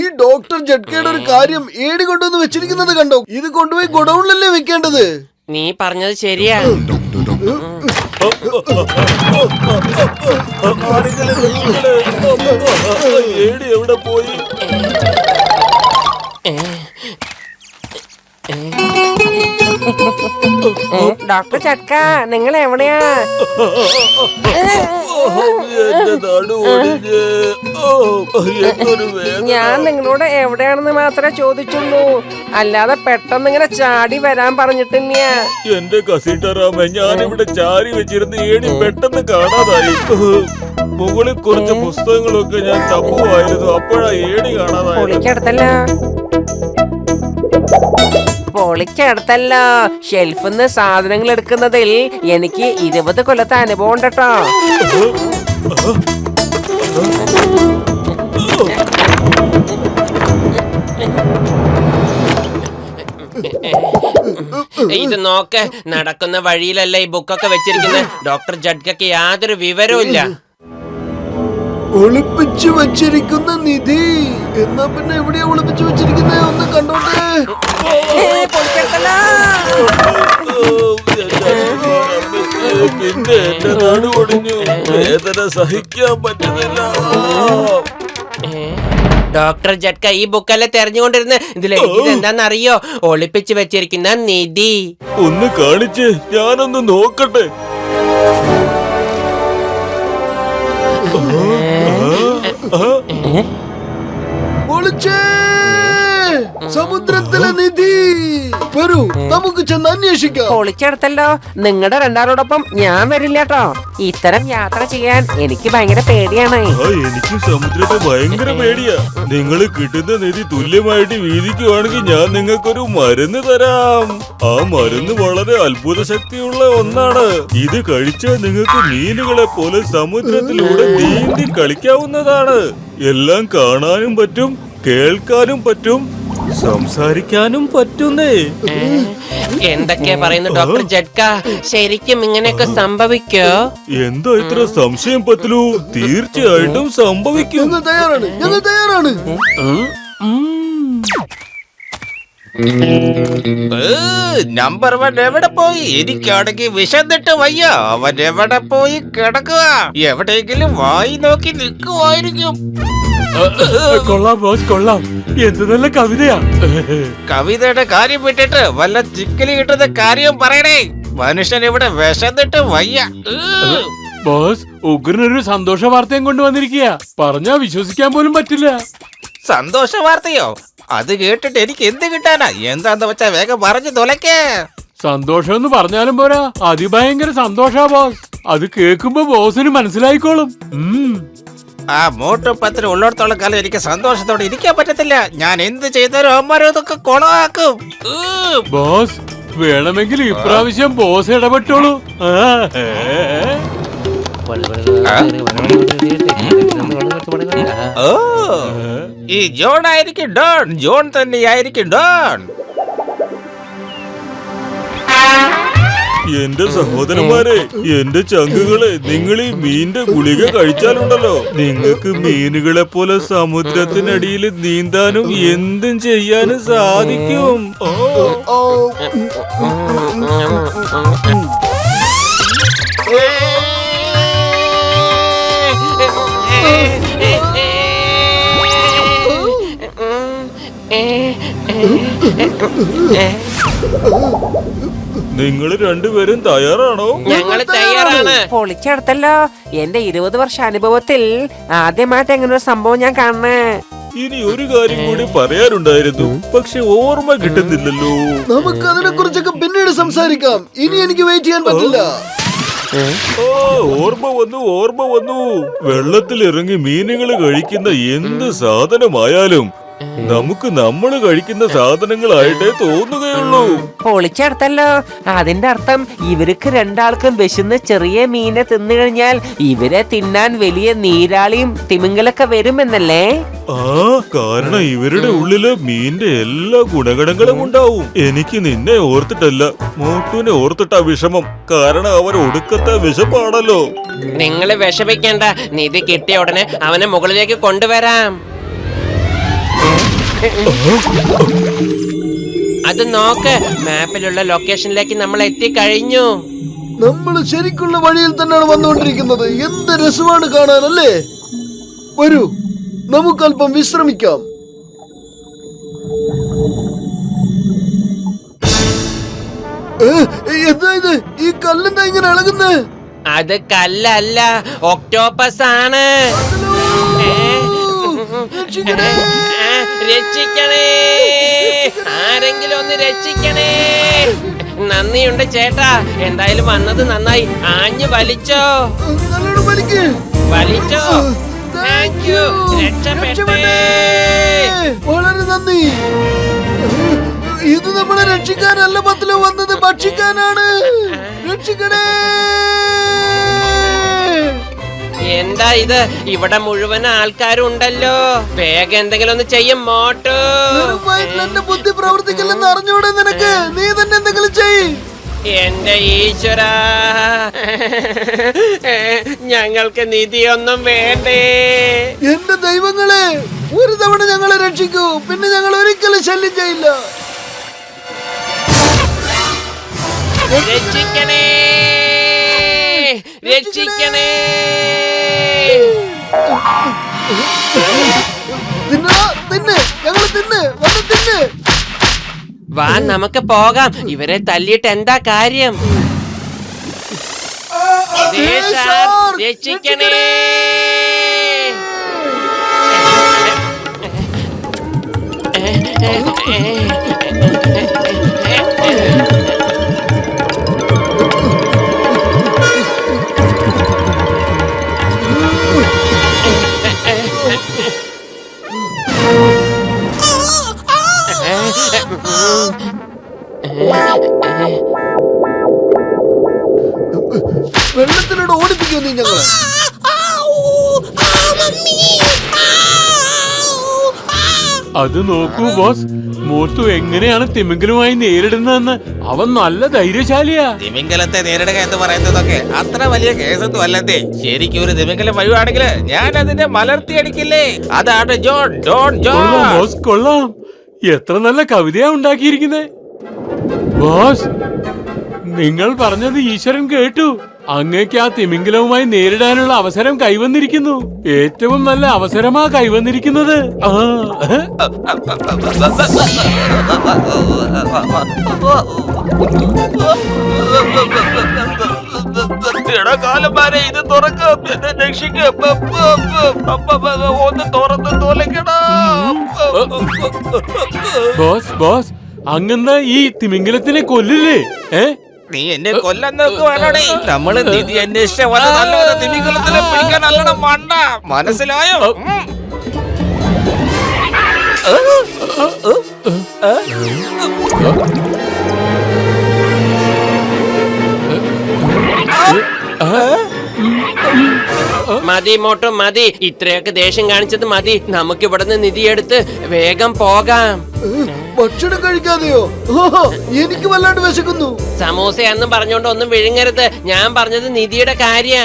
ഈ ഡോക്ടർ ജഡ്കയുടെ ഒരു കാര്യം ഏടി കൊണ്ടുവന്ന് വെച്ചിരിക്കുന്നത് കണ്ടോ? ഇത് കൊണ്ടുപോയി ഗോഡൌണിലല്ലേ വെക്കേണ്ടത്. നീ പറഞ്ഞത് ശരിയാ. ഏടി എവിടെ പോയി? ഡോക്ടർ ചക്ക, നിങ്ങൾ എവിടെയാ? ഞാൻ നിങ്ങളോട് എവിടെയാണെന്ന് മാത്രമേ ചോദിച്ചുള്ളൂ, അല്ലാതെ പെട്ടെന്ന് ഇങ്ങനെ ചാടി വരാൻ പറഞ്ഞിട്ടില്ല. എന്റെ കസീട്ടറാമ, ഞാനിവിടെ ചാരി വെച്ചിരുന്ന ഏടി പെട്ടെന്ന് കാണാതായി. മുകളിൽ കുറച്ച് പുസ്തകങ്ങളൊക്കെ ഞാൻ തപ്പുമായിരുന്നു, അപ്പോഴാ ഏടി കാണാതായി. പൊളിക്കടുത്തല്ലോ. ഷെൽഫിന്ന് സാധനങ്ങൾ എടുക്കുന്നതിൽ എനിക്ക് 20 കൊല്ലത്തെ അനുഭവം ഉണ്ട് കേട്ടോ. ഇത് നോക്ക്, നടക്കുന്ന വഴിയിലല്ല ഈ ബുക്കൊക്കെ വെച്ചിരിക്കുന്നത്. ഡോക്ടർ ജഡ്കയ്ക്ക് യാതൊരു വിവരവും ഇല്ല. ഒളിപ്പിച്ചു വെച്ചിരിക്കുന്ന നിധി. എന്നാ പിന്നെ എവിടെയാ ഒളിപ്പിച്ചു വെച്ചിരിക്കുന്നത്? ഒന്ന് കണ്ടോട്ടെ. പിന്നെ എന്റെ നാട് ഒടിഞ്ഞു, വേദന സഹിക്കാൻ പറ്റുന്നില്ല. ഡോക്ടർ ജഡ്ക ഈ ബുക്കല്ലേ തെരഞ്ഞുകൊണ്ടിരുന്ന. ഇതിൽ എന്താണെന്നറിയോ? ഒളിപ്പിച്ചു വെച്ചിരിക്കുന്ന നിധി. ഒന്ന് കാണിച്ച്, ഞാനൊന്ന് നോക്കട്ടെ. സമുദ്രത്തിലെ നിധി. വരൂ, നമുക്ക് ചെന്ന് അന്വേഷിക്കാം. പൊളിച്ചെടുത്തല്ലോ. നിങ്ങളുടെ രണ്ടാളോടൊപ്പം ഞാൻ വരില്ല കേട്ടോ. ഇത്തരം യാത്ര ചെയ്യാൻ എനിക്ക് ഭയങ്കര പേടിയാണ്. എനിക്ക് സമുദ്രത്തെ ഭയങ്കര പേടിയാ. നിങ്ങൾ കിട്ടുന്ന നിധി തുല്യമായിട്ട് വീതിക്കുവാണെങ്കിൽ ഞാൻ നിങ്ങൾക്കൊരു മരുന്ന് തരാം. ആ മരുന്ന് വളരെ അത്ഭുത ശക്തിയുള്ള ഒന്നാണ്. ഇത് കഴിച്ചാൽ നിങ്ങൾക്ക് മീനുകളെ പോലെ സമുദ്രത്തിലൂടെ നീന്തി കളിക്കാവുന്നതാണ്. എല്ലാം കാണാനും പറ്റും, കേൾക്കാനും പറ്റും, സംസാരിക്കാനും പറ്റുന്നേ. എന്തൊക്കെയാ പറയുന്നു ഡോക്ടർ ജഡ്ക? ശരിക്കും ഇങ്ങനെയൊക്കെ സംഭവിക്കോ? എന്താ ഇത്ര സംശയം പറ്റലു? തീർച്ചയായിട്ടും സംഭവിക്കും. ഞങ്ങൾ തയ്യാറാണ്, ഞങ്ങൾ തയ്യാറാണ്. നമ്പർ 1 എവിടെ പോയി? എനിക്കാണെങ്കിൽ വിശന്നിട്ട് വയ്യ. അവൻ എവിടെ പോയി കിടക്കുക? എവിടെയെങ്കിലും വായി നോക്കി നിൽക്കുമായിരിക്കും. കൊള്ളാം ബോസ്, കൊള്ളാം. എന്ത് നല്ല കവിതയാ. കവിതയുടെ കാര്യം വിട്ടിട്ട് വല്ല ചിക്കലി കിട്ടുന്ന കാര്യം പറയണേ. മനുഷ്യൻ ഇവിടെ വിശന്നിട്ട് വയ്യ. ബോസ്, ഉഗ്രനൊരു സന്തോഷ വാർത്തയും കൊണ്ടുവന്നിരിക്കുക. പറഞ്ഞാ വിശ്വസിക്കാൻ പോലും പറ്റില്ല. സന്തോഷ വാർത്തയോ? അത് കേട്ടിട്ട് എനിക്ക് എന്ത് കിട്ടാനാ? എന്താന്ന് വെച്ചാ വേഗം പറഞ്ഞു തുലക്കേ. സന്തോഷം എന്ന് പറഞ്ഞാലും പോരാ, അതിഭയങ്കര സന്തോഷാ ബോസ്. അത് കേൾക്കുമ്പോ ബോസിന് മനസ്സിലായിക്കോളും. ആ മോട്ടും പത്തിന് ഉള്ളിടത്തോളം കാലം എനിക്ക് സന്തോഷത്തോടെ ഇരിക്കാൻ പറ്റത്തില്ല. ഞാൻ എന്ത് ചെയ്താലും അമ്മമാരും ഇതൊക്കെ കൊളവാക്കും. ബോസ്, വേണമെങ്കിൽ ഇപ്രാവശ്യം ബോസ് ഇടപെട്ടോളൂ. ഓ, ഈ ജോൺ ആയിരിക്കും ഡോൺ. ജോൺ തന്നെയായിരിക്കും ഡോൺ. എന്റെ സഹോദരന്മാരെ, എന്റെ ചങ്കുകളെ, നിങ്ങൾ ഈ മീനിന്റെ ഗുളിക കഴിച്ചാലുണ്ടല്ലോ, നിങ്ങൾക്ക് മീനുകളെ പോലെ സമുദ്രത്തിനടിയിൽ നീന്താനും എന്തും ചെയ്യാനും സാധിക്കും. നിങ്ങൾ രണ്ടുപേരും തയ്യാറാണോ? ഞങ്ങൾ തയ്യാറാണ്. പൊളിച്ചെടുത്തല്ലോ. എന്റെ 20 വർഷ അനുഭവത്തിൽ ആദ്യമായിട്ട് എങ്ങനെ ഒരു സംഭവം ഞാൻ കാണണേ. ഇനി ഒരു കാര്യം കൂടി പറയാനുണ്ടായിരുന്നു, പക്ഷെ ഓർമ്മ കിട്ടുന്നില്ലല്ലോ. നമുക്ക് അതിനെ കുറിച്ചൊക്കെ പിന്നീട് സംസാരിക്കാം. ഇനി എനിക്ക് വെയിറ്റ് ചെയ്യാൻ പറ്റില്ല. ഓർമ്മ വന്നു. വെള്ളത്തിൽ ഇറങ്ങി മീനുകൾ കഴിക്കുന്ന എന്ത് സാധനമായാലും നമുക്ക് നമ്മൾ കഴിക്കുന്ന സാധനങ്ങളായിട്ടേ തോന്നുകയുള്ളൂ. പൊളിച്ചെടുത്തല്ലോ. അതിന്റെ അർത്ഥം ഇവർക്ക് രണ്ടാൾക്കും വിശന്ന് ചെറിയ മീനെ തിന്നു കഴിഞ്ഞാൽ ഇവരെ തിന്നാൻ വലിയ നീരാളിയും തിമിംഗലൊക്കെ വരുമെന്നല്ലേ? കാരണം ഇവരുടെ ഉള്ളില് മീന്റെ എല്ലാ ഗുണഗണങ്ങളും ഉണ്ടാവും. എനിക്ക് നിന്നെ ഓർത്തിട്ടല്ല, മോട്ടുവിനെ ഓർത്തിട്ടാ വിഷമം. കാരണം അവൻ ഒടുക്കത്തെ വിശപ്പാണല്ലോ. നിങ്ങള് വിഷമിക്കേണ്ട, നിധി കിട്ടിയ ഉടനെ അവനെ മുകളിലേക്ക് കൊണ്ടുവരാം. അത് നോക്ക്, മാപ്പിലുള്ള ലൊക്കേഷനിലേക്ക് നമ്മൾ എത്തിക്കഴിഞ്ഞു. നമ്മൾ ശരിക്കുള്ള വഴിയിൽ തന്നെയാണ് വന്നുകൊണ്ടിരിക്കുന്നത്. എന്ത് രസമാണ് കാണാനല്ലേ. വരൂ, നമുക്കല്പം വിശ്രമിക്കാം. എന്താ ഇത്? ഈ കല്ലെന്താ ഇങ്ങനെ ഇളകുന്നത്? അത് കല്ലല്ല, ഒക്ടോപ്പസ് ആണ്. രക്ഷിക്കണേ, ആരെങ്കിലും ഒന്ന് രക്ഷിക്കണേ. നന്ദിയുണ്ട് ചേട്ടാ, എന്തായാലും വന്നത് നന്നായി. ആഞ്ഞു വലിച്ചോ, നല്ലോണം വലിക്ക്. വലിച്ചോ. താങ്ക് യു, രക്ഷപ്പെട്ടേ. വളരെ നന്ദി. ഇത് നമ്മളെ രക്ഷിക്കാനല്ല പത്തില് വന്നത്, ഭക്ഷിക്കാനാണ്. രക്ഷിക്കണേ. എന്താ ഇത്? ഇവിടെ മുഴുവൻ ആൾക്കാരും ഉണ്ടല്ലോ. വേഗം എന്തെങ്കിലും ഒന്ന് ചെയ്യും മോട്ടു. എന്റെ ബുദ്ധി പ്രവർത്തിക്കില്ലെന്ന് അറിഞ്ഞൂടെ നിനക്ക്? നീ തന്നെ എന്തെങ്കിലും ചെയ്യ്. എന്റെ ഈശ്വര, ഞങ്ങൾക്ക് നിധിയൊന്നും വേണ്ടേ? എന്റെ ദൈവങ്ങളെ, ഒരു തവണ ഞങ്ങളെ രക്ഷിക്കൂ, പിന്നെ ഞങ്ങൾ ഒരിക്കലും ശല്യം ചെയ്യില്ല. രക്ഷിക്കണേ, രക്ഷിക്കണേ. തിന്ന്, ഞങ്ങൾ തിന്ന്, വന്ന് തിന്ന്. വാ, നമുക്ക് പോകാം. ഇവരെ തല്ലിയിട്ട് എന്താ കാര്യം? രക്ഷിക്കണേ. വെള്ളത്തിലൂടെ ഓടിപ്പിക്കൂ നീ ഞങ്ങളെ. അത് നോക്കൂ ബോസ്, മോട്ടു എങ്ങനെയാണ് തിമിംഗലുമായി നേരിടുന്നതെന്ന്. അവൻ നല്ല ധൈര്യശാലിയാ. തിമിംഗലത്തെ നേരിടുക എന്ന് പറയുന്നതൊക്കെ അത്ര വലിയ കേസൊന്നും അല്ലതേ. ശരിക്കും ഒരു തിമിംഗലം വരുവാണെങ്കിൽ ഞാൻ അതിനെ മലർത്തി അടിക്കില്ലേ. അതാണ് ജോൺ കൊള്ളാം ബോസ്, കൊള്ളാം. എത്ര നല്ല കവിതയാ ഉണ്ടാക്കിയിരിക്കുന്നേ. ബോസ്, നിങ്ങൾ പറഞ്ഞത് ഈശ്വരൻ കേട്ടു. അങ്ങേക്ക് ആ തിമിംഗലവുമായി നേരിടാനുള്ള അവസരം കൈവന്നിരിക്കുന്നു. ഏറ്റവും നല്ല അവസരമാ കൈവന്നിരിക്കുന്നത്. കാലന്മാരെ ഇത് തുറക്കാം, എന്നെ രക്ഷിക്കാം, ഒന്ന് തുറന്ന് തോലക്കണം. ബോസ് ബോസ്, അങ്ങന്ന് ഈ തിമിംഗലത്തിനെ കൊല്ലില്ലേ? നീ എന്നെ കൊല്ലാൻ നോക്കുവാണോടെ? നമ്മള് നിധി അന്വേഷിച്ച വന്ന നല്ലവരെ തിമിംഗലത്തിനെ പിടിക്കാൻ നല്ലോണം മണ്ട. മനസ്സിലായോ? മതി മോട്ടോ, മതി. ഇത്രയൊക്കെ ദേഷ്യം കാണിച്ചത് മതി. നമുക്ക് ഇവിടുന്ന് നിധിയെടുത്ത് വേഗം പോകാം. ഭക്ഷണം കഴിക്കാതെയോ? എനിക്ക് വല്ലാണ്ട് വിശക്കുന്നു. സമൂസയാന്നും പറഞ്ഞോണ്ട് ഒന്നും വിഴുങ്ങരുത്. ഞാൻ പറഞ്ഞത് നിധിയുടെ കാര്യ.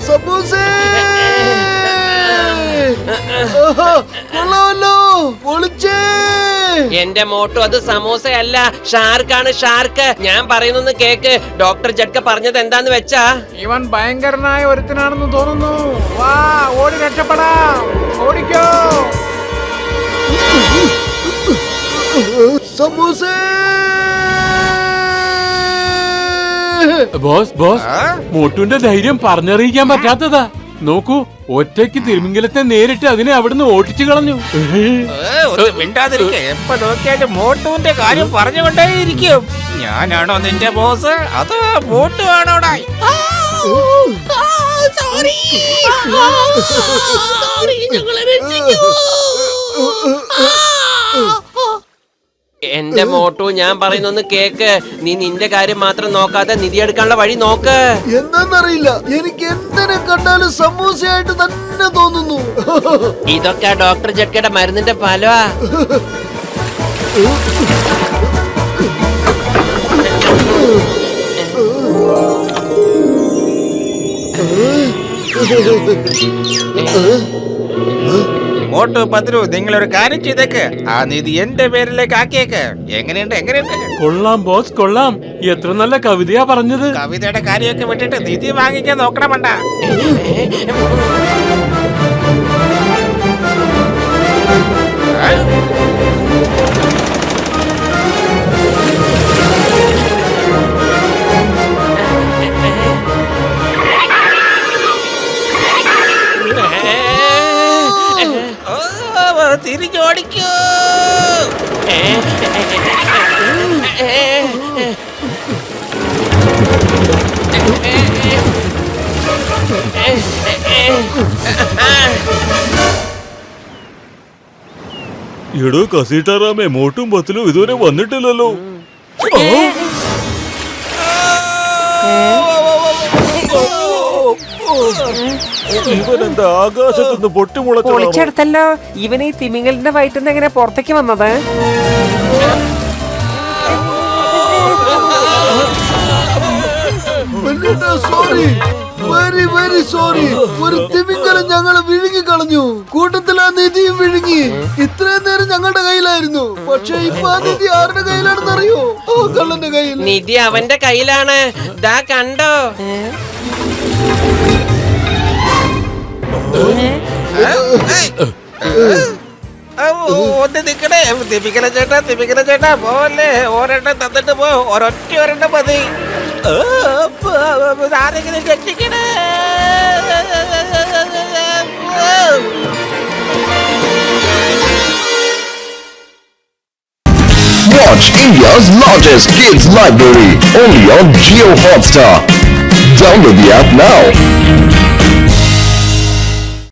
സമൂസേ കൊള്ളാമല്ലോ, പൊളിച്ചേ. എന്റെ മോട്ടു, അത് സമൂസയല്ല, ഷാർക്കാണ്, ഷാർക്ക്. ഞാൻ പറയുന്നൊന്ന് കേക്ക്. ഡോക്ടർ ജഡ്ക പറഞ്ഞത് എന്താന്ന് വെച്ചാ, ഇവൻ ഭയങ്കരനായ ഒരുത്തനാണെന്ന് തോന്നുന്നു. വാ, ഓടി രക്ഷപ്പെടാം. ഓടിക്കോ. സമൂസേ. ബോസ് ബോസ്, മോട്ടുവിന്റെ ധൈര്യം പറഞ്ഞറിയിക്കാൻ പറ്റാത്തതാ. നോക്കൂ, ഒറ്റയ്ക്ക് തിമിംഗലത്തെ നേരിട്ട് അതിനെ അവിടുന്ന് ഓടിച്ചു കളഞ്ഞു. മിണ്ടാതിരിക്കെ. എപ്പോ നോക്കിയാലും മോട്ടുവിന്റെ കാര്യം പറഞ്ഞുകൊണ്ടേയിരിക്കും. ഞാനാണോ നിന്റെ ബോസ്, അതോ മോട്ടു ആണോടാ? എന്റെ മോട്ടു, ഞാൻ പറയുന്നൊന്ന് കേക്ക്. നീ നിന്റെ കാര്യം മാത്രം നോക്കാതെ നിധി എടുക്കാനുള്ള വഴി നോക്ക്. എന്താന്നറിയില്ല, എനിക്ക് എന്തിനെ കണ്ടാലും സമൂസയായിട്ട് തന്നെ തോന്നുന്നു. ഇതൊക്കെ ഡോക്ടർ ജഡ്കയുടെ മരുന്നിന്റെ ഫലമാ. മോട്ടു പത്രു, നിങ്ങളൊരു കാര്യം ചെയ്തേക്ക്. ആ നിധി എന്റെ പേരിലേക്ക് ആക്കിയേക്ക്. എങ്ങനെയുണ്ട്? കൊള്ളാം ബോസ്, കൊള്ളാം. എത്ര നല്ല കവിതയാ പറഞ്ഞത്. കവിതയുടെ കാര്യമൊക്കെ വിട്ടിട്ട് നിധി വാങ്ങിക്കാൻ നോക്കണമണ്ട. തിരിഞ്ഞോടിക്കൂ. എടോ കസീട്ടാറാമേ, മോട്ടും പത്തിലും ഇതുവരെ വന്നിട്ടില്ലല്ലോ. ഇവനെന്താ ആകാശത്തുനിന്ന് പൊട്ടിമുളച്ചോ? പൊളിച്ചെടുത്തല്ലോ. ഇവൻ ഈ തിമിംഗലിന്റെ വയറ്റിന്ന് എങ്ങനെ പുറത്തേക്ക് വന്നത്? Sorry, very sorry. ഒരു തിമിംഗലം ഞങ്ങളെ വിഴുങ്ങി കളഞ്ഞു. കൂട്ടത്തിൽ ആ നിധിയും വിഴുങ്ങി. ഇത്രയും നേരം ഞങ്ങളുടെ കയ്യിലായിരുന്നു. പക്ഷെ ഇപ്പൊ ആ നിധി ആരുടെ കയ്യിലാണെന്ന് അറിയോ? ആ കള്ളന്റെ കയ്യിൽ. നിധി അവന്റെ കയ്യിലാണ്. ദാ കണ്ടോ? ഒന്ന് നിക്കണേ. തിമിംഗല ചേട്ടാ പോലെ ഒരെണ്ണം തന്നിട്ട് പോ. ഒരെണ്ണം മതി. ആരെങ്കിലും രക്ഷിക്കണേ. Watch India's largest kids library only on Jio Hotstar. Download the app now.